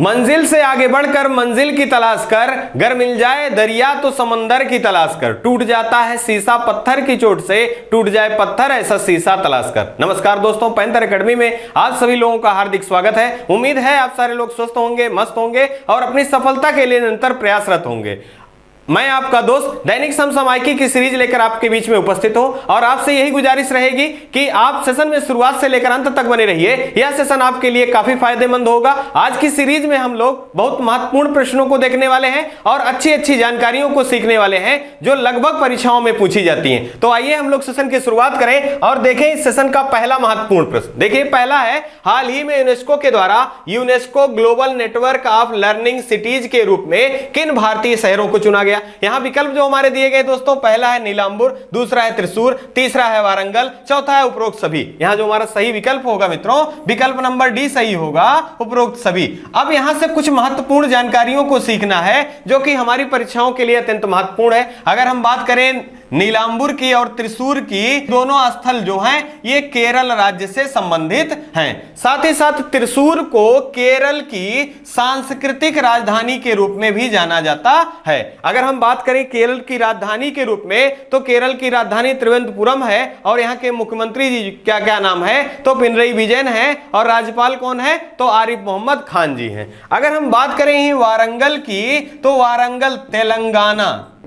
मंजिल से आगे बढ़कर मंजिल की तलाश कर, गर मिल जाए दरिया तो समंदर की तलाश कर, टूट जाता है शीशा पत्थर की चोट से, टूट जाए पत्थर ऐसा शीशा तलाश कर। नमस्कार दोस्तों, पैंथर एकेडमी में आप सभी लोगों का हार्दिक स्वागत है। उम्मीद है आप सारे लोग स्वस्थ होंगे, मस्त होंगे और अपनी सफलता के लिए निरंतर प्रयासरत होंगे। मैं आपका दोस्त दैनिक समसामयिकी की सीरीज लेकर आपके बीच में उपस्थित हूं और आपसे यही गुजारिश रहेगी कि आप सेशन में शुरुआत से लेकर अंत तक बने रहिए। यह सेशन आपके लिए काफी फायदेमंद होगा। आज की सीरीज में हम लोग बहुत महत्वपूर्ण प्रश्नों को देखने वाले हैं और अच्छी अच्छी जानकारियों को सीखने वाले हैं जो लगभग परीक्षाओं में पूछी जाती हैं। तो आइए हम लोग सेशन की शुरुआत करें और देखें इस सेशन का पहला महत्वपूर्ण प्रश्न। देखिए पहला है, हाल ही में यूनेस्को के द्वारा UNESCO global network of learning cities के रूप में किन भारतीय शहरों को चुना गया? यहां विकल्प जो हमारे दिए गए दोस्तों, पहला है नीलांबुर, दूसरा है त्रिशूर, तीसरा है वारंगल, चौथा है उपरोक्त सभी। यहां जो हमारा सही विकल्प होगा मित्रों, विकल्प नंबर डी सही होगा, उपरोक्त सभी। अब यहां से कुछ महत्वपूर्ण जानकारियों को सीखना है जो कि हमारी परीक्षाओं के लिए अत्यंत महत्वपूर्ण है। अगर हम बात करें नीलांबुर की और त्रिशूर की, दोनों स्थल जो हैं ये केरल राज्य से संबंधित हैं। साथ ही साथ त्रिशूर को केरल की सांस्कृतिक राजधानी के रूप में भी जाना जाता है। अगर हम बात करें केरल की राजधानी के रूप में, तो केरल की राजधानी त्रिवेंद्रपुरम है और यहाँ के मुख्यमंत्री जी क्या क्या नाम है, तो पिनरई विजयन है और राज्यपाल कौन है, तो आरिफ मोहम्मद खान जी हैं। अगर हम बात करें वारंगल की, तो वारंगल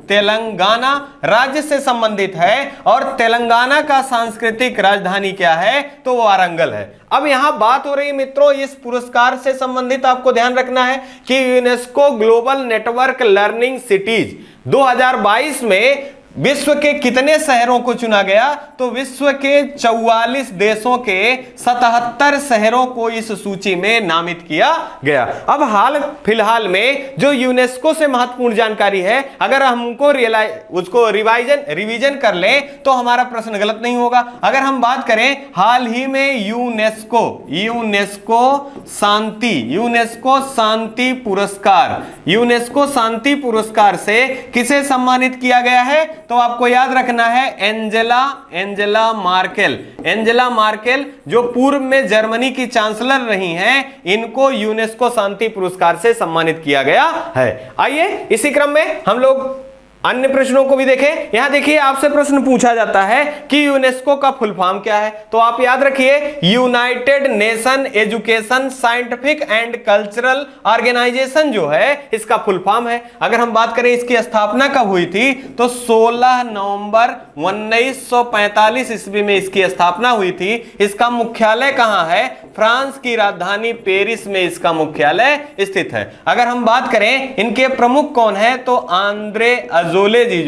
तेलंगाना राज्य से संबंधित है और तेलंगाना का सांस्कृतिक राजधानी क्या है, तो वारंगल है। अब यहां बात हो रही है मित्रों इस पुरस्कार से संबंधित, आपको ध्यान रखना है कि UNESCO global network learning cities 2022 में विश्व के कितने शहरों को चुना गया, तो विश्व के 44 देशों के 77 शहरों को इस सूची में नामित किया गया। अब हाल फिलहाल में जो यूनेस्को से महत्वपूर्ण जानकारी है, अगर हमको उसको रिवीजन कर लें तो हमारा प्रश्न गलत नहीं होगा। अगर हम बात करें हाल ही में यूनेस्को शांति पुरस्कार से किसे सम्मानित किया गया है, तो आपको याद रखना है एंजेला मार्केल जो पूर्व में जर्मनी की चांसलर रही हैं, इनको यूनेस्को शांति पुरस्कार से सम्मानित किया गया है। आइए इसी क्रम में हम लोग अन्य प्रश्नों को भी देखें। यहां देखिए आपसे प्रश्न पूछा जाता है कि यूनेस्को का फुल फॉर्म क्या है, तो आप याद रखिए united nation education scientific and cultural organisation जो है इसका फुल फॉर्म है। अगर हम बात करें इसकी स्थापना कब हुई थी, तो 16 नवंबर 1945 ईस्वी में इसकी स्थापना हुई थी। इसका मुख्यालय कहां है, फ्रांस की राजधानी पेरिस में इसका मुख्यालय स्थित है। अगर हम बात करें इनके प्रमुख कौन है, तो आंद्रे अजोले जी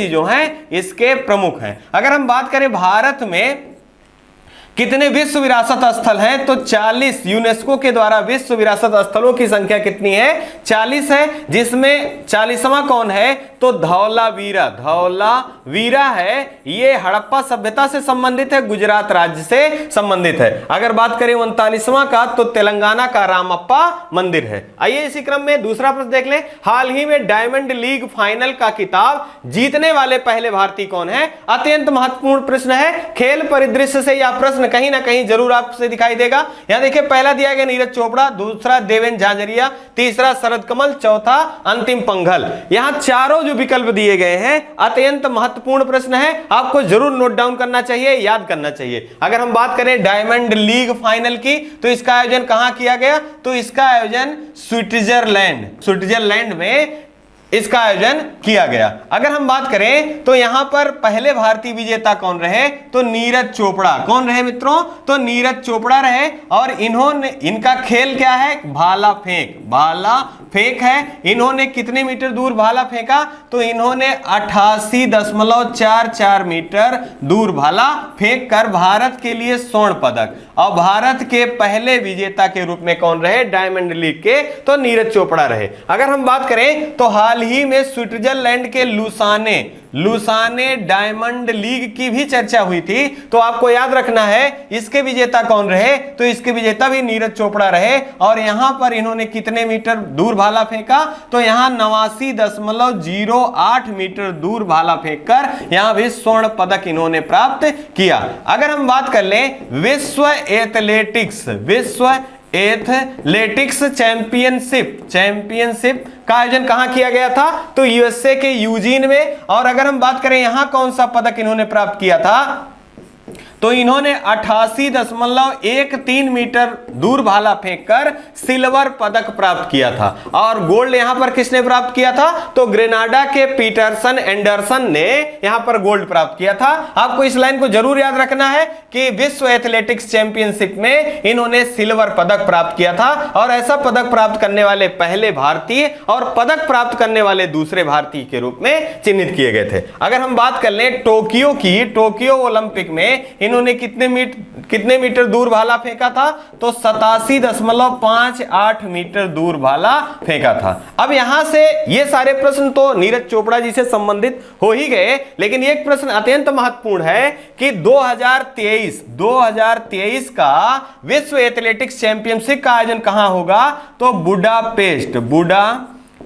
जो हैं इसके प्रमुख हैं। अगर हम बात करें भारत में कितने विश्व विरासत स्थल हैं, तो 40। यूनेस्को के द्वारा विश्व विरासत स्थलों की संख्या कितनी है, 40 है, जिसमें 40वां कौन है, तो धौलावीरा है। ये हड़प्पा सभ्यता से संबंधित है, गुजरात राज्य से संबंधित है। अगर बात करें 39वां का, तो तेलंगाना का रामप्पा मंदिर है। आइए इसी क्रम में दूसरा प्रश्न देख लें। हाल ही में डायमंड लीग फाइनल का खिताब जीतने वाले पहले भारतीय कौन है? अत्यंत महत्वपूर्ण प्रश्न है। खेल परिदृश्य से यह प्रश्न कहीं ना कहीं जरूर आपसे दिखाई देगा। यहां देखिए पहला दिया गया नीरज चोपड़ा, दूसरा देवेंद्र झाझरिया, तीसरा शरद कमल, चौथा अंतिम पंघल। यहां चारों जो विकल्प दिए गए हैं अत्यंत महत्वपूर्ण प्रश्न है, आपको जरूर नोट डाउन करना चाहिए, याद करना चाहिए। अगर हम बात करें डायमंड लीग फाइनल की, तो इसका आयोजन कहां किया गया, तो इसका आयोजन स्विट्जरलैंड में इसका आयोजन किया गया। अगर हम बात करें तो यहां पर पहले भारतीय विजेता कौन रहे, तो नीरज चोपड़ा। कौन रहे मित्रों, तो नीरज चोपड़ा रहे और इनका खेल क्या है, भाला फेंक है। इन्होंने कितने मीटर दूर भाला फेंका, तो इन्होंने 88.44 मीटर दूर भाला फेंक कर भारत के लिए स्वर्ण पदक, और भारत के पहले विजेता के रूप में कौन रहे, डायमंड लीग के, तो नीरज चोपड़ा रहे। अगर हम बात करें तो हाल ही में स्विट्जरलैंड के लुसाने डायमंड लीग की भी चर्चा हुई थी, तो आपको याद रखना है इसके विजेता कौन रहे, तो इसके विजेता भी नीरज चोपड़ा रहे। और यहां पर इन्होंने कितने मीटर दूर भाला फेंका, तो यहां 89.08 मीटर दूर भाला फेंककर यहां भी स्वर्ण पदक इन्होंने प्राप्त किया। अगर हम बात कर लें विश्व एथलेटिक्स चैंपियनशिप का आयोजन कहां किया गया था? तो यूएसए के यूजीन में। और अगर हम बात करें यहां कौन सा पदक इन्होंने प्राप्त किया था, तो इन्होंने 88.13 मीटर दूर भाला फेंककर सिल्वर पदक प्राप्त किया था। और गोल्ड यहां पर किसने प्राप्त किया था? तो ग्रेनाडा के पीटरसन एंडरसन ने यहां पर गोल्ड प्राप्त किया था। आपको इस लाइन को जरूर याद रखना है कि विश्व एथलेटिक्स चैंपियनशिप में इन्होंने सिल्वर पदक प्राप्त किया था और ऐसा पदक प्राप्त करने वाले पहले भारतीय और पदक प्राप्त करने वाले दूसरे भारतीय के रूप में चिन्हित किए गए थे। अगर हम बात कर लें टोक्यो की, टोक्यो ओलंपिक में इन्होंने कितने मीटर दूर भाला फेंका था? तो 87.58 मीटर दूर भाला फेंका था। अब यहां से ये सारे प्रश्न तो नीरज चोपड़ा जी से संबंधित हो ही गए, लेकिन एक प्रश्न अत्यंत महत्वपूर्ण है कि 2023 का विश्व एथलेटिक्स चैंपियनशिप का आयोजन कहां होगा? तो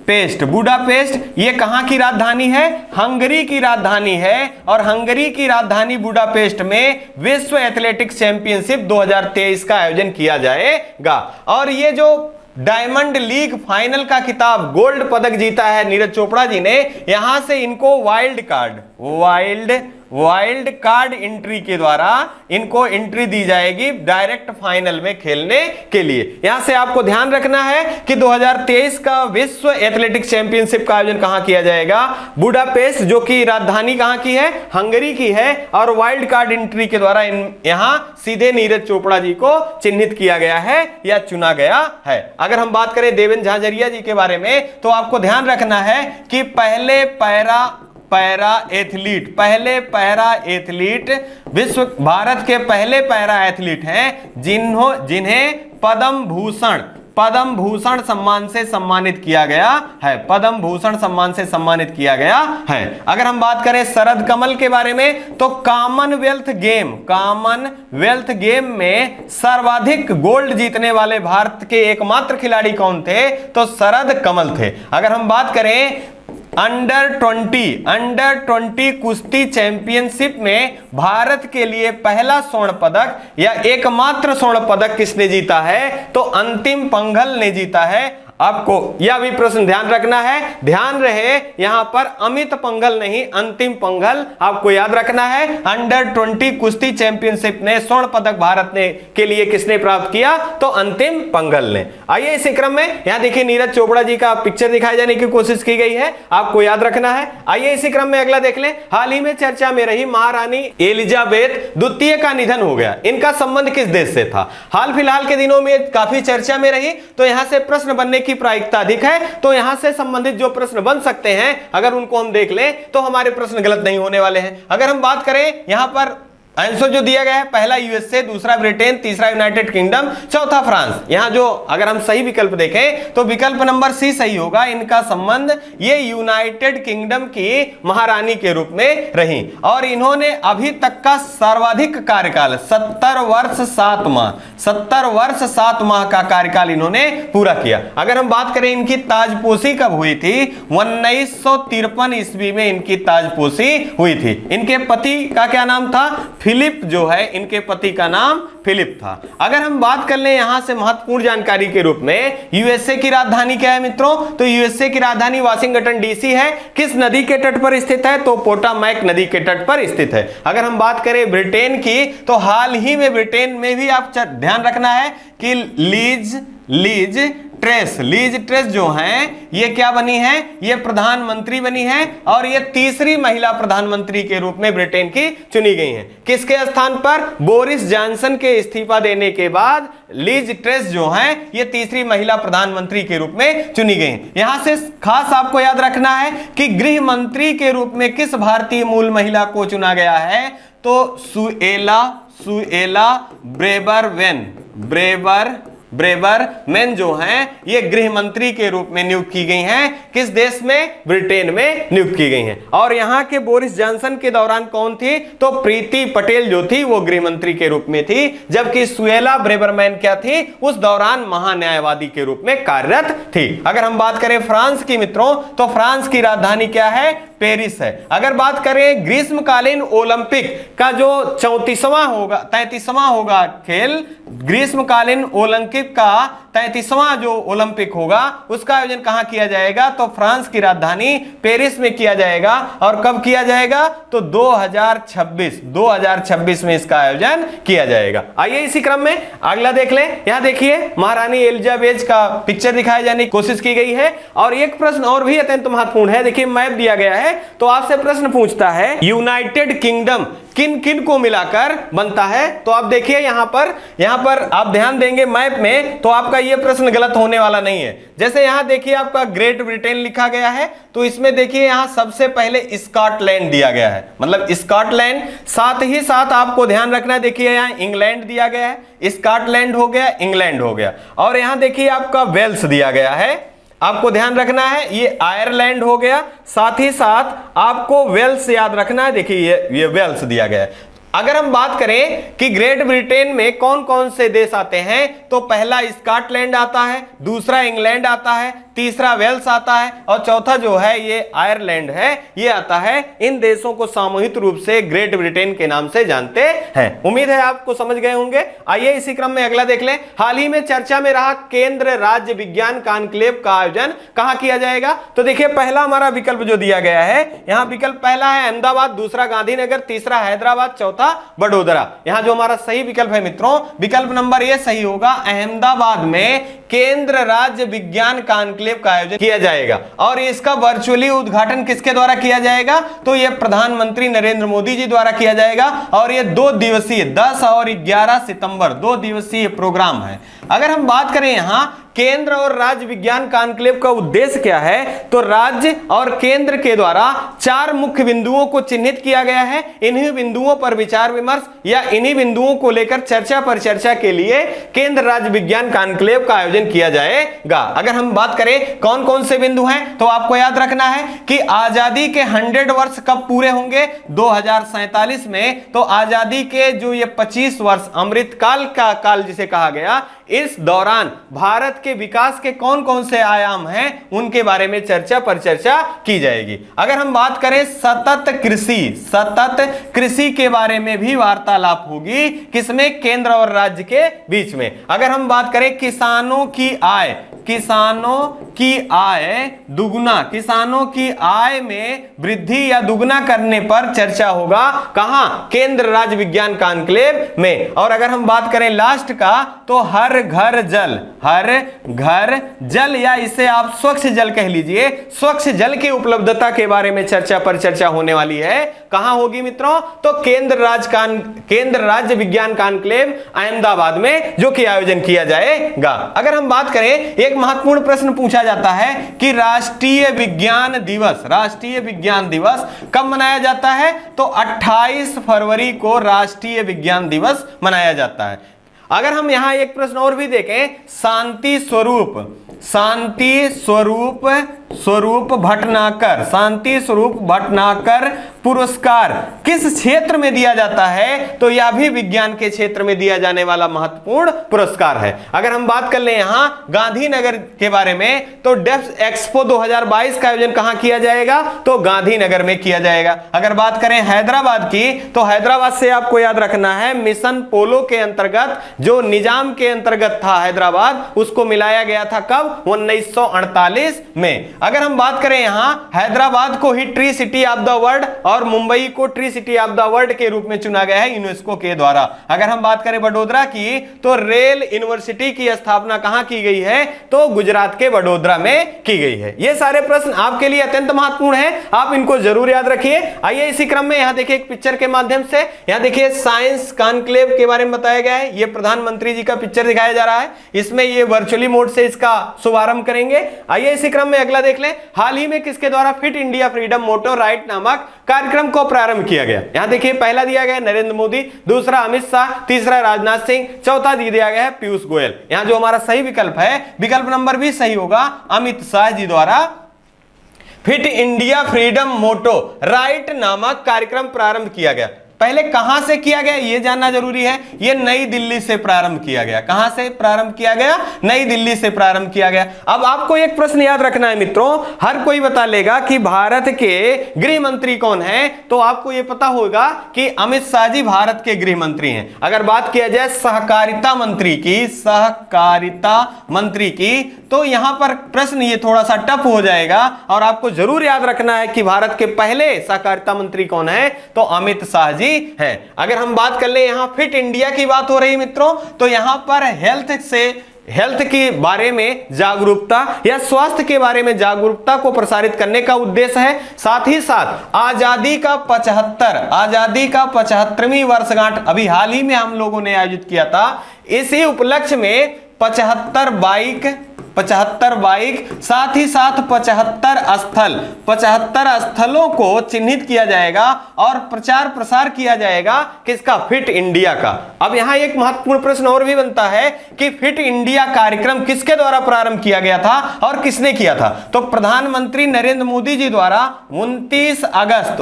बुडापेस्ट ये कहां की राजधानी है? हंगरी की राजधानी है। और हंगरी की राजधानी बुडापेस्ट में विश्व एथलेटिक्स चैंपियनशिप 2023 का आयोजन किया जाएगा। और ये जो डायमंड लीग फाइनल का खिताब, गोल्ड पदक जीता है नीरज चोपड़ा जी ने, यहां से इनको वाइल्ड कार्ड एंट्री के द्वारा इनको एंट्री दी जाएगी डायरेक्ट फाइनल में खेलने के लिए। यहां से आपको ध्यान रखना है कि 2023 का विश्व एथलेटिक्स चैंपियनशिप का आयोजन कहां किया जाएगा? बुडापेस्ट, जो कि राजधानी कहां की है? हंगरी की है। और वाइल्ड कार्ड एंट्री के द्वारा यहां सीधे नीरज चोपड़ा जी को चिन्हित किया गया है या चुना गया है। अगर हम बात करें देवेंद्र झाझरिया जी के बारे में, तो आपको ध्यान रखना है कि पहले पैरा एथलीट विश्व भारत के पहले पैरा एथलीट हैं जिन्हें पद्म भूषण सम्मान से सम्मानित किया गया है। पद्म भूषण सम्मान से सम्मानित किया गया है। अगर हम बात करें शरद कमल के बारे में, तो कॉमनवेल्थ गेम में सर्वाधिक गोल्ड जीतने वाले भारत के एकमात्र खिलाड़ी कौन थे? तो शरद कमल थे। अगर हम बात करें अंडर 20 कुश्ती चैंपियनशिप में भारत के लिए पहला स्वर्ण पदक या एकमात्र स्वर्ण पदक किसने जीता है? तो अंतिम पंघल ने जीता है। आपको यह भी प्रश्न ध्यान रखना है, ध्यान रहे यहां पर अमित पंघल नहीं, अंतिम पंघल आपको याद रखना है। अंडर 20 कुश्ती चैंपियनशिप में स्वर्ण पदक भारत ने के लिए किसने प्राप्त किया? तो अंतिम पंघल ने। आइए इसी क्रम में यहां देखिए नीरज चोपड़ा जी का पिक्चर दिखाई जाने की कोशिश की गई है, आपको याद रखना है। आइए इसी क्रम में अगला देख लें। हाल ही में चर्चा में रही महारानी एलिजाबेथ द्वितीय का निधन हो गया, इनका संबंध किस देश से था? हाल फिलहाल के दिनों में काफी चर्चा में रही, तो यहां से प्रश्न बनने की प्रायिकता अधिक है। तो यहां से संबंधित जो प्रश्न बन सकते हैं, अगर उनको हम देख लें तो हमारे प्रश्न गलत नहीं होने वाले हैं। अगर हम बात करें यहां पर आंसर जो दिया गया है, पहला यूएसए, दूसरा ब्रिटेन, तीसरा यूनाइटेड किंगडम, चौथा फ्रांस। यहां जो अगर हम सही विकल्प देखें तो विकल्प नंबर सी सही होगा। इनका संबंध ये यूनाइटेड किंगडम की महारानी के रूप में रही और इन्होंने अभी तक का सर्वाधिक कार्यकाल 70 वर्ष 7 माह का कार्यकाल इन्होंने पूरा किया। अगर हम बात करें इनकी ताजपोशी कब हुई थी? 1953 ईस्वी में इनकी ताजपोशी हुई थी। इनके पति का क्या नाम था? फिलिप जो है, इनके पति का नाम फिलिप था। अगर हम बात कर लें यहां से महत्वपूर्ण जानकारी के रूप में, यूएसए की राजधानी क्या है मित्रों? तो यूएसए की राजधानी वाशिंगटन डीसी है। किस नदी के तट पर स्थित है? तो पोटामैक नदी के तट पर स्थित है। अगर हम बात करें ब्रिटेन की, तो हाल ही में ब्रिटेन में भी आप ध्यान रखना है कि लीज ट्रेस जो हैं ये क्या बनी है? ये प्रधानमंत्री बनी है और ये तीसरी महिला प्रधानमंत्री के रूप में ब्रिटेन की चुनी गई हैं। किसके स्थान पर? बोरिस जॉनसन के इस्तीफा देने के बाद लीज ट्रेस जो हैं ये तीसरी महिला प्रधानमंत्री के रूप में चुनी गई हैं। यहां से खास आपको याद रखना है कि गृह मंत्री के रूप में किस भारतीय मूल महिला को चुना गया है? तो सुएला ब्रेबरमैन जो हैं ये गृह मंत्री के रूप में नियुक्त की गई हैं। किस देश में? ब्रिटेन में नियुक्त की गई हैं। और यहां के बोरिस जॉनसन के दौरान कौन थी? तो प्रीति पटेल जो थी वो गृह मंत्री के रूप में थी, जबकि सुएला ब्रेबरमैन क्या थी? उस दौरान महान्यायवादी के रूप में कार्यरत थी। अगर हम बात करें फ्रांस की मित्रों, तो फ्रांस की राजधानी क्या है? पेरिस है। अगर बात करें ग्रीष्मकालीन ओलंपिक का जो 33वां होगा खेल, ग्रीष्मकालीन ओलंपिक ओलंपिक का 33वां जो ओलंपिक होगा उसका आयोजन कहां किया जाएगा? तो फ्रांस की राजधानी पेरिस में किया जाएगा। और कब किया जाएगा? तो 2026 में इसका आयोजन किया जाएगा। आइए इसी क्रम में अगला देख लें। यहां देखिए महारानी एलिजाबेथ का पिक्चर दिखाई जाने की कोशिश की गई है। और एक प्रश्न और भी अत्यंत महत्वपूर्ण है। देखिए मैप दिया गया है तो आपसे प्रश्न पूछता है यूनाइटेड किंगडम किन किन को मिलाकर बनता है? तो आप देखिए यहां पर आप ध्यान देंगे मैप में तो आपका यह प्रश्न गलत होने वाला नहीं है। जैसे यहां देखिए आपका ग्रेट ब्रिटेन लिखा गया है तो इसमें देखिए यहां सबसे पहले स्कॉटलैंड दिया गया है, मतलब स्कॉटलैंड। साथ ही साथ आपको ध्यान रखना है, देखिए यहां इंग्लैंड दिया गया है, स्कॉटलैंड हो गया, इंग्लैंड हो गया। और यहां देखिए आपका वेल्स दिया गया है, आपको ध्यान रखना है ये आयरलैंड हो गया। साथ ही साथ आपको वेल्स याद रखना है, देखिए ये वेल्स दिया गया है। अगर हम बात करें कि ग्रेट ब्रिटेन में कौन कौन से देश आते हैं तो पहला स्कॉटलैंड आता है, दूसरा इंग्लैंड आता है, तीसरा वेल्स आता है और चौथा जो है ये आयरलैंड है, ये आता है। इन देशों को सामूहिक रूप से ग्रेट ब्रिटेन के नाम से जानते हैं। उम्मीद है आपको समझ गए होंगे। आइए इसी क्रम में अगला देख लें। हाल ही में चर्चा में रहा केंद्र राज्य विज्ञान कॉन्क्लेव का आयोजन कहां किया जाएगा? तो देखिए पहला हमारा विकल्प जो दिया गया है, यहां विकल्प पहला है अहमदाबाद, दूसरा गांधीनगर, तीसरा हैदराबाद, चौथा बड़ोदरा। यहां जो हमारा सही विकल्प है मित्रों, विकल्प नंबर ए सही होगा। अहमदाबाद में केंद्र राज्य विज्ञान कॉन्क्लेव का आयोजन किया जाएगा। और इसका वर्चुअली उद्घाटन किसके द्वारा किया जाएगा? तो यह प्रधानमंत्री नरेंद्र मोदी जी द्वारा किया जाएगा। और यह 2 दिवसीय 10 और 11 सितंबर 2 दिवसीय प्रोग्राम है। अगर हम बात करें यहां केंद्र और राज्य विज्ञान कॉन्क्लेव का उद्देश्य क्या है, तो राज्य और केंद्र के द्वारा 4 मुख्य बिंदुओं को चिन्हित किया गया है। इन्हीं बिंदुओं पर विचार विमर्श या इन्हीं बिंदुओं को लेकर चर्चा पर चर्चा के लिए केंद्र राज्य विज्ञान कॉन्क्लेव का आयोजन किया जाएगा। अगर हम बात करें कौन कौन से बिंदु हैं तो आपको याद रखना है कि आजादी के 100 वर्ष कब पूरे होंगे? 2047 में। तो आजादी के जो ये 25 वर्ष अमृतकाल का काल जिसे कहा गया, इस दौरान भारत के विकास के कौन कौन से आयाम हैं उनके बारे में चर्चा पर चर्चा की जाएगी। अगर हम बात करें सतत कृषि के बारे में भी वार्तालाप होगी, किसमें? केंद्र और राज्य के बीच में। अगर हम बात करें किसानों की आय में वृद्धि या दुगना करने पर चर्चा होगा कहां? केंद्र राज्य विज्ञान कॉन्क्लेव में। और अगर हम बात करें लास्ट का तो हर घर जल या इसे आप स्वच्छ जल कह लीजिए, स्वच्छ जल की उपलब्धता के बारे में चर्चा पर चर्चा होने वाली है। कहां होगी मित्रों? तो केंद्र राज्य विज्ञान कॉन्क्लेव अहमदाबाद में जो कि आयोजन किया जाएगा। अगर हम बात करें, एक महत्वपूर्ण प्रश्न पूछा जाता है कि राष्ट्रीय विज्ञान दिवस कब मनाया जाता है? तो 28 फरवरी को राष्ट्रीय विज्ञान दिवस मनाया जाता है। अगर हम यहां एक प्रश्न और भी देखें, शांति स्वरूप भटनागर पुरस्कार किस क्षेत्र में दिया जाता है? तो यह भी विज्ञान के क्षेत्र में दिया जाने वाला महत्वपूर्ण पुरस्कार है। अगर हम बात कर लें यहां गांधीनगर के बारे में, तो डेफ एक्सपो 2022 का आयोजन कहां किया जाएगा? तो गांधीनगर में किया जाएगा। अगर बात करें हैदराबाद की, तो हैदराबाद से आपको याद रखना है मिशन पोलो के अंतर्गत जो निजाम के अंतर्गत था हैदराबाद, उसको मिलाया गया था कब? 1948 में। अगर हम बात करें यहां हैदराबाद को ही tree city of the world और मुंबई को tree city of the world के रूप में चुना गया है यूनेस्को के द्वारा। अगर हम बात करें वडोदरा की, तो रेल यूनिवर्सिटी की स्थापना कहां की गई है? तो गुजरात के वडोदरा में की गई है। ये सारे प्रश्न आपके लिए अत्यंत महत्वपूर्ण है, आप इनको जरूर याद रखिए। आइए इसी क्रम में यहां देखिए एक पिक्चर के माध्यम से, यहां देखिए साइंस कॉन्क्लेव के बारे में बताया गया है। यह प्रधानमंत्री जी का पिक्चर दिखाया जा रहा है, इसमें ये वर्चुअली मोड से इसका शुभारंभ करेंगे। आइए इसी क्रम में अगला देख लें। हाल ही में किसके द्वारा फिट इंडिया फ्रीडम मोटो राइट नामक कार्यक्रम को प्रारंभ किया गया? यहां देखिए पहला दिया गया है नरेंद्र मोदी, दूसरा अमित शाह, तीसरा राजनाथ सिंह, चौथा दिया गया है पीयूष गोयल। यहां जो हमारा सही विकल्प है, विकल्प नंबर भी सही होगा, अमित शाह जी द्वारा फिट इंडिया फ्रीडम मोटो राइट नामक कार्यक्रम प्रारंभ किया गया। पहले कहां से किया गया ये जानना जरूरी है। ये नई दिल्ली से प्रारंभ किया गया। कहां से प्रारंभ किया गया? नई दिल्ली से प्रारंभ किया गया। अब आपको एक प्रश्न याद रखना है मित्रों, हर कोई बता लेगा कि भारत के गृह मंत्री कौन है, तो आपको यह पता होगा कि अमित शाह जी भारत के गृह मंत्री हैं। अगर बात किया जाए सहकारिता मंत्री की, तो यहां पर प्रश्न ये थोड़ा सा टफ हो जाएगा और आपको जरूर याद रखना है कि भारत के पहले सहकारिता मंत्री कौन है, तो अमित शाह जी हैं। अगर हम बात कर ले, यहां फिट इंडिया की बात हो रही है मित्रों, तो यहां पर हेल्थ के बारे में जागरूकता या स्वास्थ्य के बारे में जागरूकता को प्रसारित करने का उद्देश्य है। साथ ही साथ आजादी का 75वीं वर्षगांठ अभी हाल ही में हम लोगों ने आयोजित किया था। इसी उपलक्ष्य में 75 बाइक, साथ ही साथ 75 स्थलों को चिन्हित किया जाएगा और प्रचार प्रसार किया जाएगा किसका? फिट इंडिया का। अब यहां एक महत्वपूर्ण प्रश्न और भी बनता है कि फिट इंडिया कार्यक्रम किसके द्वारा प्रारंभ किया गया था और किसने किया था? तो प्रधानमंत्री नरेंद्र मोदी जी द्वारा 29 अगस्त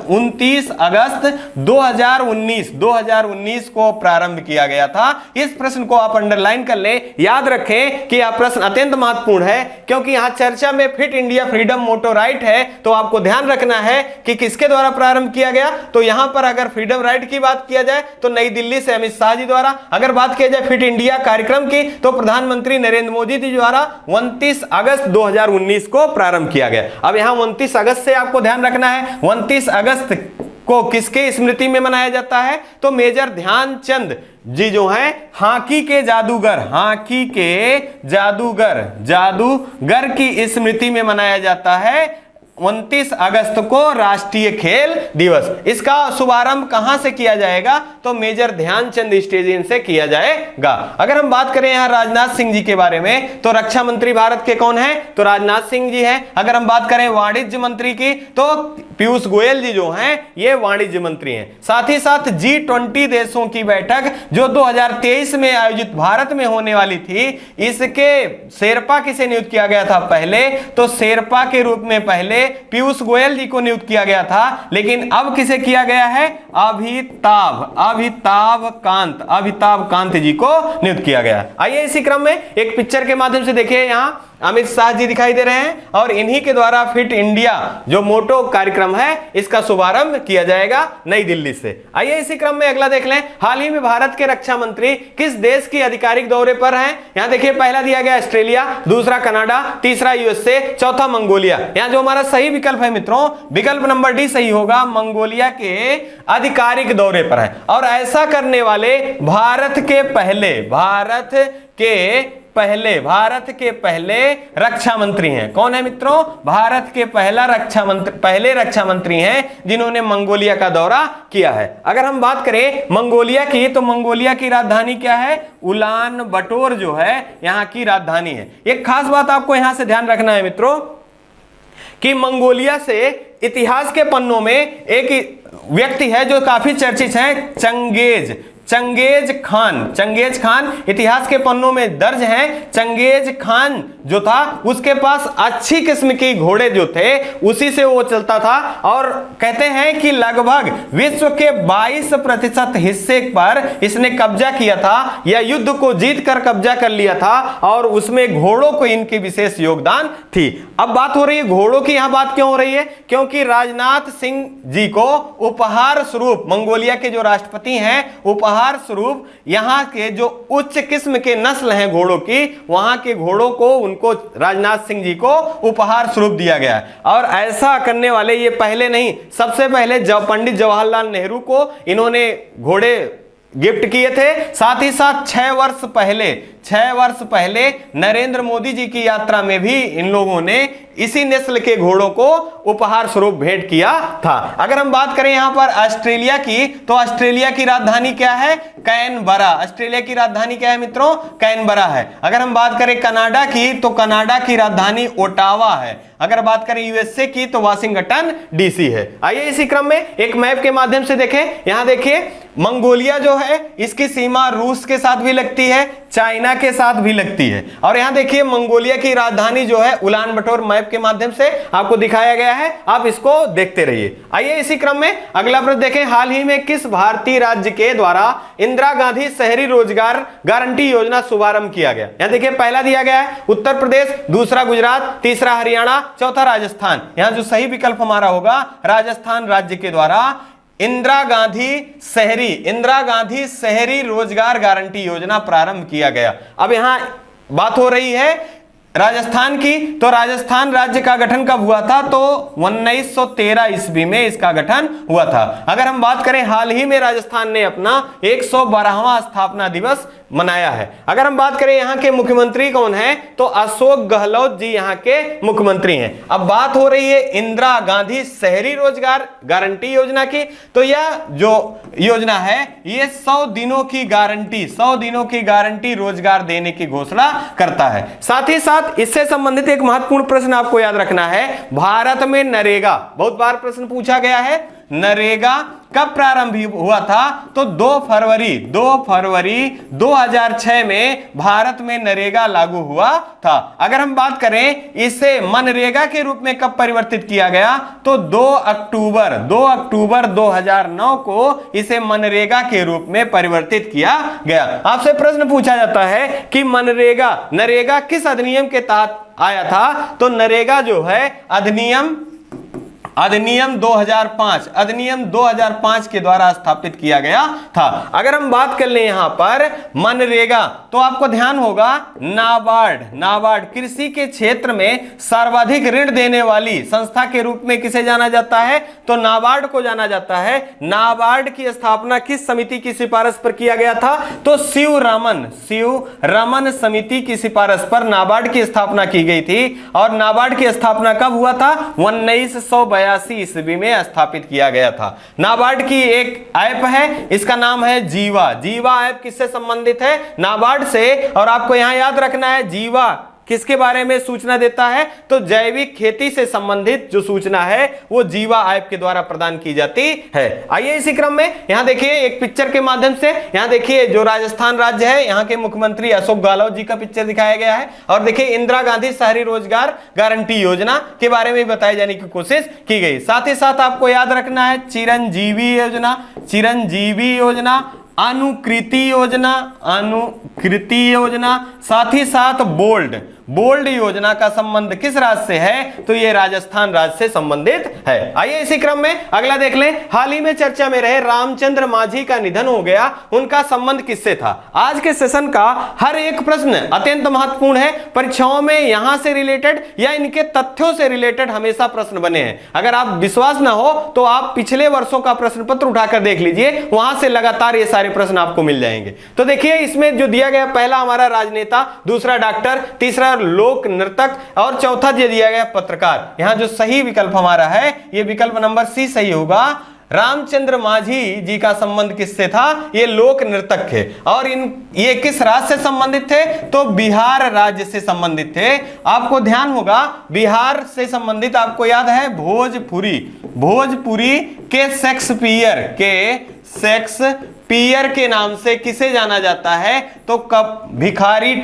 2019 को प्रारंभ किया गया था। इस प्रश्न को आप अंडरलाइन कर लें, याद रखें कि यह प्रश्न अत्यंत महत्वपूर्ण है, क्योंकि यहां चर्चा में फिट इंडिया फ्रीडम मोटो राइट है, तो आपको ध्यान रखना है कि किसके द्वारा प्रारंभ किया गया। तो यहां पर अगर फ्रीडम राइट की बात किया जाए तो नई दिल्ली से अमित शाह जी द्वारा, अगर बात किया जाए फिट इंडिया कार्यक्रम की तो प्रधानमंत्री नरेंद्र मोदी जी द्वारा 29 अगस्त 2019 को प्रारंभ किया गया। अब यहां 29 अगस्त से आपको ध्यान रखना है, 29 अगस्त को किसके स्मृति में मनाया जाता है? तो मेजर ध्यानचंद जी जो हैं हॉकी के जादूगर की स्मृति में मनाया जाता है 29 अगस्त को राष्ट्रीय खेल दिवस। इसका शुभारंभ कहां से किया जाएगा? तो मेजर ध्यानचंद स्टेडियम से किया जाएगा। अगर हम बात करें यहां राजनाथ सिंह जी के बारे में, तो रक्षा मंत्री भारत के कौन है? तो राजनाथ सिंह जी हैं। अगर हम बात करें वाणिज्य मंत्री की, तो पीयूष गोयल जी जो हैं ये वाणिज्य मंत्री हैं। साथ ही साथ G20 देशों की बैठक जो 2023 में आयोजित भारत में होने वाली थी, इसके शेरपा किसे नियुक्त किया गया था? पहले तो शेरपा के रूप में पहले पीयूष गोयल जी को नियुक्त किया गया था, लेकिन अब किसे किया गया है? अमिताभ कांत जी को नियुक्त किया गया। आइए इसी क्रम में एक पिक्चर के माध्यम से देखिए, यहां अमित शाह जी दिखाई दे रहे हैं और इन्हीं के द्वारा फिट इंडिया जो मोटो कार्यक्रम है इसका शुभारंभ किया जाएगा नई दिल्ली से। आइए इसी क्रम में अगला देख लें, हाल ही में भारत के रक्षा मंत्री किस देश की आधिकारिक दौरे पर हैं? यहां देखिए पहला दिया गया ऑस्ट्रेलिया, दूसरा कनाडा, तीसरा यूएसए, चौथा मंगोलिया। यहां जो हमारा सही विकल्प है मित्रों, विकल्प नंबर डी सही होगा, मंगोलिया के आधिकारिक दौरे पर है। और ऐसा करने वाले भारत के पहले रक्षा मंत्री हैं। कौन है मित्रों? भारत के पहले रक्षा मंत्री हैं जिन्होंने मंगोलिया का दौरा किया है। अगर हम बात करें मंगोलिया की, तो मंगोलिया की राजधानी क्या है? उलान बटोर जो है यहां की राजधानी है। एक खास बात आपको यहां से ध्यान रखना है मित्रों कि मंगोलिया से इतिहास के पन्नों में एक व्यक्ति है जो काफी चर्चित है, चंगेज खान इतिहास के पन्नों में दर्ज हैं। चंगेज खान जो था उसके पास अच्छी किस्म के घोड़े जो थे उसी से वो चलता था, और कहते हैं कि लगभग विश्व के 22% हिस्से पर इसने कब्जा किया था या युद्ध को जीत कर कब्जा कर लिया था, और उसमें घोड़ों को इनकी विशेष योगदान थी। अब बात हो रही है घोड़ों की, यहां बात क्यों हो रही है? क्योंकि राजनाथ सिंह जी को उपहार स्वरूप मंगोलिया के जो राष्ट्रपति हैं, उपहार स्वरूप यहां के जो उच्च किस्म के नस्ल हैं घोड़ों की, वहां के घोड़ों को उनको राजनाथ सिंह जी को उपहार स्वरूप दिया गया है। और ऐसा करने वाले ये पहले नहीं, सबसे पहले पंडित जवाहरलाल नेहरू को इन्होंने घोड़े गिफ्ट किए थे। साथ ही साथ 6 वर्ष पहले नरेंद्र मोदी जी की यात्रा में भी इन लोगों ने इसी नस्ल के घोड़ों को उपहार स्वरूप भेंट किया था। अगर हम बात करें यहां पर ऑस्ट्रेलिया की, तो ऑस्ट्रेलिया की राजधानी क्या है? कैनबरा। ऑस्ट्रेलिया की राजधानी क्या है मित्रों? कैनबरा है। अगर हम बात करें कनाडा की, तो कनाडा की राजधानी ओटावा है। अगर बात करें यूएसए की तो वाशिंगटन डीसी है। आइए इसी क्रम में एक मैप के माध्यम से देखें। यहां देखिए मंगोलिया जो है इसकी सीमा रूस के साथ भी लगती है, चाइना के साथ भी लगती है। और यहां देखिए मंगोलिया की राजधानी जो है उलान बटोर मैप के माध्यम से आपको दिखाया गया है, आप इसको देखते रहिए। आइए इसी क्रम में अगला प्रश्न देखें। हाल ही में किस भारतीय राज्य के द्वारा इंदिरा गांधी शहरी रोजगार गारंटी योजना शुभारंभ किया गया? यहां देखिए पहला दिया गया है उत्तर प्रदेश, दूसरा गुजरात, तीसरा हरियाणा, चौथा राजस्थान। यहां जो सही विकल्प हमारा होगा राजस्थान राज्य के द्वारा इंदिरा गांधी शहरी रोजगार गारंटी योजना प्रारंभ किया गया। अब यहां बात हो रही है राजस्थान की, तो राजस्थान राज्य का गठन कब हुआ था? तो 1913 ईस्वी में इसका गठन हुआ था। अगर हम बात करें हाल ही में राजस्थान ने अपना 112वां स्थापना दिवस मनाया है। अगर हम बात करें यहाँ के मुख्यमंत्री कौन है, तो अशोक गहलोत जी यहाँ के मुख्यमंत्री हैं। अब बात हो रही है इंदिरा गांधी शहरी रोजगार गारंटी योजना की, तो यह जो योजना है ये 100 दिनों की गारंटी रोजगार देने की घोषणा करता है। साथ ही साथ इससे संबंधित एक महत्वपूर्ण प्रश्न आपको याद रखना है। भारत में नरेगा, बहुत बार प्रश्न पूछा गया है, नरेगा कब प्रारंभ हुआ था? तो 2 फरवरी 2006 में भारत में नरेगा लागू हुआ था। अगर हम बात करें इसे मनरेगा के रूप में कब परिवर्तित किया गया, तो 2 अक्टूबर 2009 को इसे मनरेगा के रूप में परिवर्तित किया गया। आपसे प्रश्न पूछा जाता है कि नरेगा किस अधिनियम के तहत आया था? तो नरेगा जो है अधिनियम 2005 के द्वारा स्थापित किया गया था। अगर हम बात कर लें यहां पर मनरेगा, तो आपको ध्यान होगा नाबार्ड कृषि के क्षेत्र में सर्वाधिक ऋण देने वाली संस्था के रूप में किसे जाना जाता है? तो नाबार्ड को जाना जाता है। नाबार्ड की स्थापना किस समिति की सिफारिश पर किया गया था? तो शिव रमन समिति की सिफारिश पर नाबार्ड की स्थापना की गई थी। और नाबार्ड की स्थापना कब हुआ था? 1982 ईस्वी में स्थापित किया गया था। नाबार्ड की एक ऐप है, इसका नाम है जीवा ऐप किससे संबंधित है? नाबार्ड से। और आपको यहां याद रखना है जीवा किसके बारे में सूचना देता है? तो जैविक खेती से संबंधित जो सूचना है वो जीवा ऐप के द्वारा प्रदान की जाती है। आइए इसी क्रम में यहां देखिए एक पिक्चर के माध्यम से, यहां देखिए जो राजस्थान राज्य है यहां के मुख्यमंत्री अशोक गहलोत जी का पिक्चर दिखाया गया है। और देखिए इंदिरा गांधी शहरी रोजगार गारंटी योजना के बारे में बताए जाने की कोशिश की गई। साथ ही साथ आपको याद रखना है चिरंजीवी योजना, अनुकृति योजना, साथ ही साथ बोल्ड योजना का संबंध किस राज्य से है? तो ये राजस्थान राज्य से संबंधित है। आइए इसी क्रम में अगला देख लें। हाल ही में चर्चा में रहे रामचंद्र मांझी का निधन हो गया, उनका संबंध किससे था? आज के सेशन का हर एक प्रश्न अत्यंत महत्वपूर्ण है। परीक्षाओं में यहां से रिलेटेड या इनके तथ्यों से रिलेटेड हमेशा प्रश्न बने हैं। अगर आप विश्वास ना हो तो आप पिछले वर्षों का प्रश्न पत्र उठाकर देख लीजिए, वहां से लगातार ये सारे प्रश्न आपको मिल जाएंगे। तो देखिए इसमें जो दिया गया, पहला हमारा राजनेता, दूसरा डॉक्टर, तीसरा लोक नर्तक और चौथा दे दिया गया पत्रकार। यहां जो सही विकल्प हमारा है ये विकल्प नंबर सी सही होगा। रामचंद्र मांझी जी का संबंध किससे था? ये लोक नर्तक थे। और ये किस राज्य से संबंधित थे? तो बिहार राज्य से संबंधित थे। आपको ध्यान होगा बिहार से संबंधित, आपको याद है भोजपुरी के शेक्सपियर के नाम से किसे जाना जाता है? तो भिखारी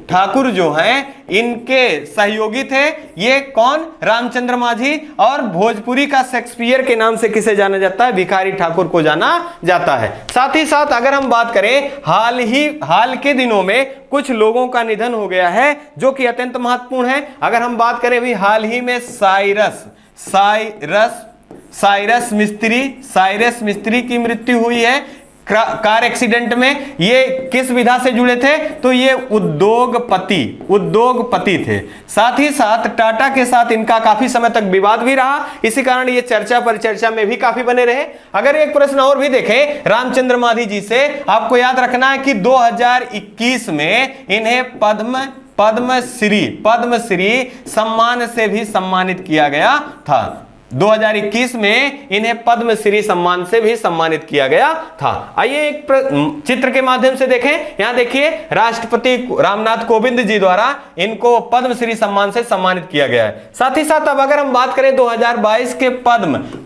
ठाकुर जो हैं इनके सहयोगी थे। ये कौन? रामचंद्र मांझी। और भोजपुरी का शेक्सपियर के नाम से किसे जाना जाता है? भिखारी ठाकुर को जाना जाता है। साथ ही साथ अगर हम बात करें हाल के दिनों में कुछ लोगों का निधन हो गया है जो कि अत्यंत महत्वपूर्ण है। अगर हम बात करें अभी हाल ही में साइरस मिस्त्री की मृत्यु हुई है कार एक्सीडेंट में। ये किस विधा से जुड़े थे? तो ये उद्योगपति थे। साथ ही साथ टाटा के साथ इनका काफी समय तक विवाद भी रहा, इसी कारण ये परिचर्चा में भी काफी बने रहे। अगर एक प्रश्न और भी देखें रामचंद्र मांझी जी से, आपको याद रखना है कि 2021 में इन्हें पद्मश्री सम्मान से भी सम्मानित किया गया था। 2021 में इन्हें पद्मश्री सम्मान से भी सम्मानित किया गया था। आइए एक चित्र के माध्यम से देखें। यहां देखिए राष्ट्रपति रामनाथ कोविंद जी द्वारा इनको पद्मश्री सम्मान से सम्मानित किया गया है। साथ ही साथ अब अगर हम बात करें 2022 के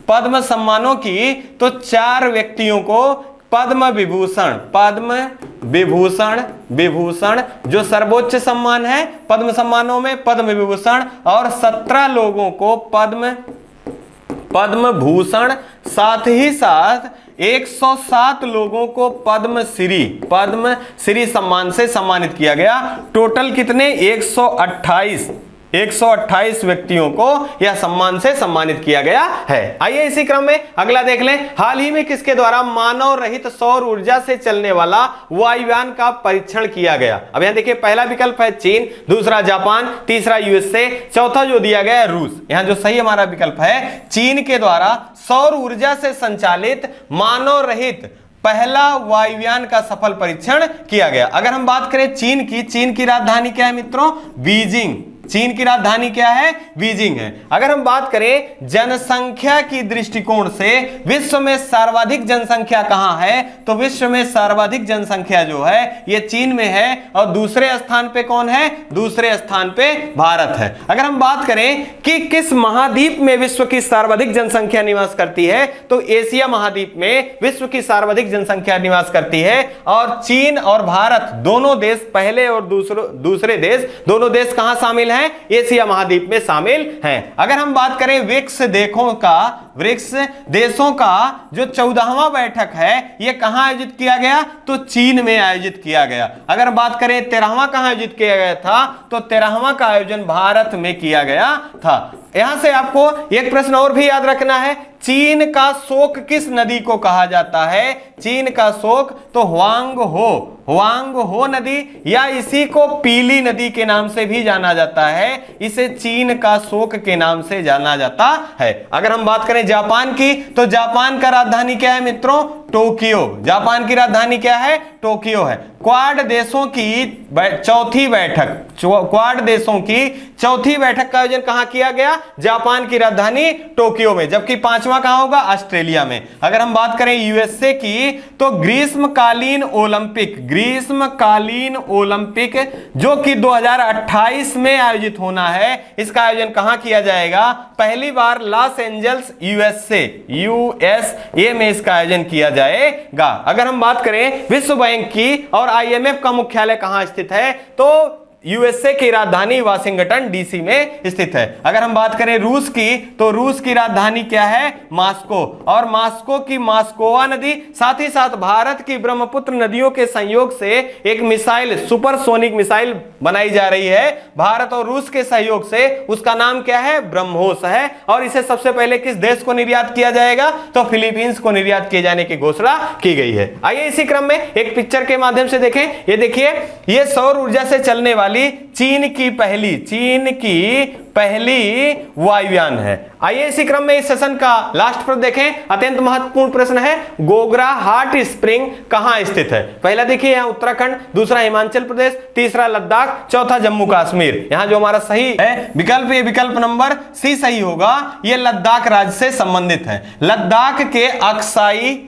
पद्म सम्मानों की, तो 4 व्यक्तियों को पद्म विभूषण जो सर्वोच्च सम्मान है पद्म सम्मानों में, पद्म विभूषण, और 17 लोगों को पद्म भूषण, साथ ही साथ 107 लोगों को पद्मश्री सम्मान से सम्मानित किया गया। टोटल कितने? 128 व्यक्तियों को यह सम्मान से सम्मानित किया गया है। आइए इसी क्रम में अगला देख लें। हाल ही में किसके द्वारा मानव रहित सौर ऊर्जा से चलने वाला वायुयान का परीक्षण किया गया? अब यहां देखिए पहला विकल्प है चीन, दूसरा जापान, तीसरा यूएसए, चौथा जो दिया गया है रूस। यहां जो सही हमारा विकल्प है चीन के द्वारा सौर ऊर्जा से संचालित मानव रहित पहला वायुयान का सफल परीक्षण किया गया। अगर हम बात करें चीन की राजधानी क्या है मित्रों? बीजिंग। चीन की राजधानी क्या है? बीजिंग है। अगर हम बात करें जनसंख्या की दृष्टिकोण से विश्व में सर्वाधिक जनसंख्या कहां है, तो विश्व में सर्वाधिक जनसंख्या जो है ये चीन में है, और दूसरे स्थान पे कौन है? दूसरे स्थान पे भारत है। अगर हम बात करें कि किस महाद्वीप में विश्व की सर्वाधिक जनसंख्या निवास करती है, तो एशिया महाद्वीप में विश्व की सर्वाधिक जनसंख्या निवास करती है, और चीन और भारत दोनों देश, पहले और दूसरे देश, दोनों देश कहां शामिल हैं? एशिया महाद्वीप में शामिल हैं। अगर हम बात करें ब्रिक्स देशों का जो 14वां बैठक है ये कहां आयोजित किया गया? तो चीन में आयोजित किया गया। अगर बात करें 13वां कहां आयोजित किया गया था, तो 13वां का आयोजन भारत में किया गया था। यहां से आपको एक प्रश्न और भी याद रखना है, चीन का शोक किस नदी को कहा जाता है? चीन का शोक तो हुआंग हो नदी, या इसी को पीली नदी के नाम से भी जाना जाता है। इसे चीन का शोक के नाम से जाना जाता है। अगर हम बात करें जापान की, तो जापान का राजधानी क्या है मित्रों? टोक्यो। जापान की राजधानी क्या है? टोक्यो है। क्वाड देशों की चौथी बैठक का आयोजन कहां किया गया? जापान की राजधानी टोक्यो में। जबकि 5वां कहां होगा? ऑस्ट्रेलिया में। अगर हम बात करें यूएसए की, तो ग्रीष्मकालीन ओलंपिक जो कि 2028 में आयोजित होना है, इसका आयोजन कहां किया जाएगा? पहली बार लॉस एंजल्स यूएसए में इसका आयोजन किया जाएगा। अगर हम बात करें विश्व बैंक की और आईएमएफ का मुख्यालय कहां स्थित है, तो यूएसए की राजधानी वाशिंगटन डीसी में स्थित है। अगर हम बात करें रूस की, तो रूस की राजधानी क्या है? मॉस्को। और मॉस्को की मॉस्कोवा नदी, साथ ही साथ भारत की ब्रह्मपुत्र नदियों के संयोग से एक मिसाइल, सुपरसोनिक मिसाइल बनाई जा रही है भारत और रूस के सहयोग से। उसका नाम क्या है? ब्रह्मोस है। और इसे सबसे पहले किस देश को निर्यात किया जाएगा? तो फिलीपींस को निर्यात किए जाने की घोषणा की गई है। आइए इसी क्रम में एक पिक्चर के माध्यम से देखें। ये देखिए, ये सौर ऊर्जा से चलने वाली चीन की पहली वायुयान है। आइए इसी क्रम में इस सेशन का लास्ट पर देखें। अत्यंत महत्वपूर्ण प्रश्न है, गोगरा हॉट स्प्रिंग कहां स्थित है? पहला देखिए यहां उत्तराखंड, दूसरा हिमाचल प्रदेश, तीसरा लद्दाख, चौथा जम्मू कश्मीर। यहां जो हमारा सही है विकल्प, ये विकल्प नंबर सी सही होगा। ये लद्दाख राज्य से संबंधित है। लद्दाख के अक्साई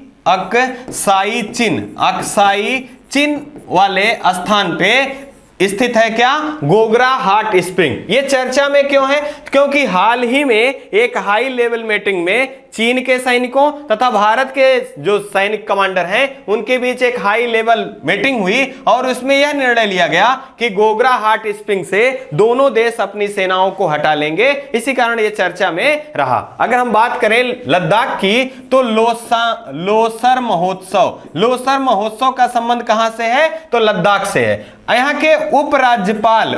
चिन्ह वाले स्थान पे स्थित है क्या? Gogra hot spring. ये चर्चा में क्यों है? क्योंकि हाल ही में एक हाई लेवल मीटिंग में चीन के सैनिकों तथा भारत के जो सैनिक कमांडर हैं उनके बीच एक हाई लेवल मीटिंग हुई, और उसमें यह निर्णय लिया गया कि गोगरा हॉट स्प्रिंग से दोनों देश अपनी सेनाओं को हटा लेंगे। इसी कारण यह चर्चा में रहा। अगर हम बात करें लद्दाख की, तो लोसर महोत्सव का संबंध कहां से है? तो लद्दाख से है। यहाँ के उपराज्यपाल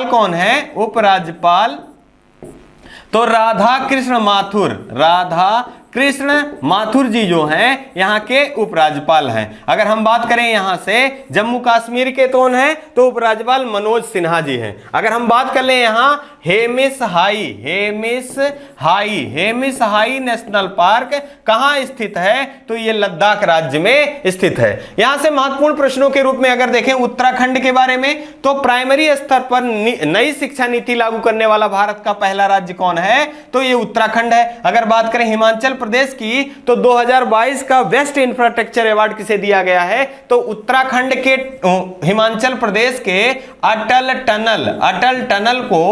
कौन है? उपराज्यपाल तो राधा कृष्ण माथुर जी जो हैं यहाँ के उपराज्यपाल हैं। अगर हम बात करें यहाँ से जम्मू कश्मीर के कौन हैं, तो उपराज्यपाल मनोज सिन्हा जी हैं। अगर हम बात कर लें यहाँ हेमिस हाई नेशनल पार्क कहां स्थित है? तो ये लद्दाख राज्य में स्थित है। यहां से महत्वपूर्ण प्रश्नों के रूप में अगर देखें उत्तराखंड के बारे में, तो प्राइमरी स्तर पर नई शिक्षा नीति लागू करने वाला भारत का पहला राज्य कौन है? तो ये उत्तराखंड है। अगर बात करें हिमाचल प्रदेश की, तो 2022 का बेस्ट इंफ्रास्ट्रक्चर अवार्ड किसे दिया गया है? तो उत्तराखंड के हिमाचल प्रदेश के अटल टनल को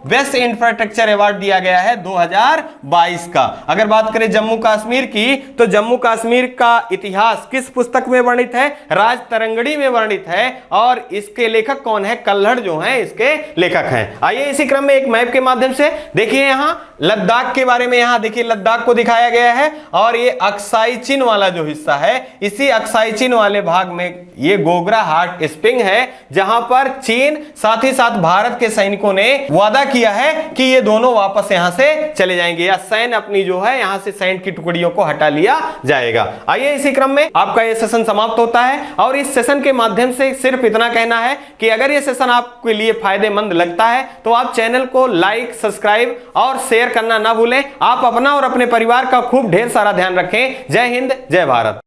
बेस्ट इंफ्रास्ट्रक्चर अवार्ड दिया गया है 2022 का। अगर बात करें जम्मू कश्मीर की, तो जम्मू कश्मीर का इतिहास किस पुस्तक में वर्णित है? राज तरंगड़ी में वर्णित है। और इसके लेखक कौन है? कल्हड़ जो है इसके लेखक हैं। आइए इसी क्रम में एक मैप के माध्यम से देखिए, यहां लद्दाख के बारे में, यहां देखिए लद्दाख को दिखाया गया है। और ये अक्साई चीन वाला जो हिस्सा है, इसी अक्साई चीन वाले भाग में ये गोगरा हॉट स्प्रिंग है, जहां पर चीन साथ ही साथ भारत के सैनिकों ने वादा किया है कि ये दोनों वापस यहां से चले जाएंगे, या सैन्य अपनी जो है यहां से सैन्य की टुकड़ियों को हटा लिया जाएगा। आइए इसी क्रम में आपका ये सेशन समाप्त होता है। और इस सेशन के माध्यम से सिर्फ इतना कहना है कि अगर ये सेशन आपके लिए फायदेमंद लगता है तो आप चैनल को लाइक, सब्सक्राइब और शेयर करना ना भूलें। आप अपना और अपने परिवार का खूब ढेर सारा ध्यान रखें। जय हिंद, जय भारत।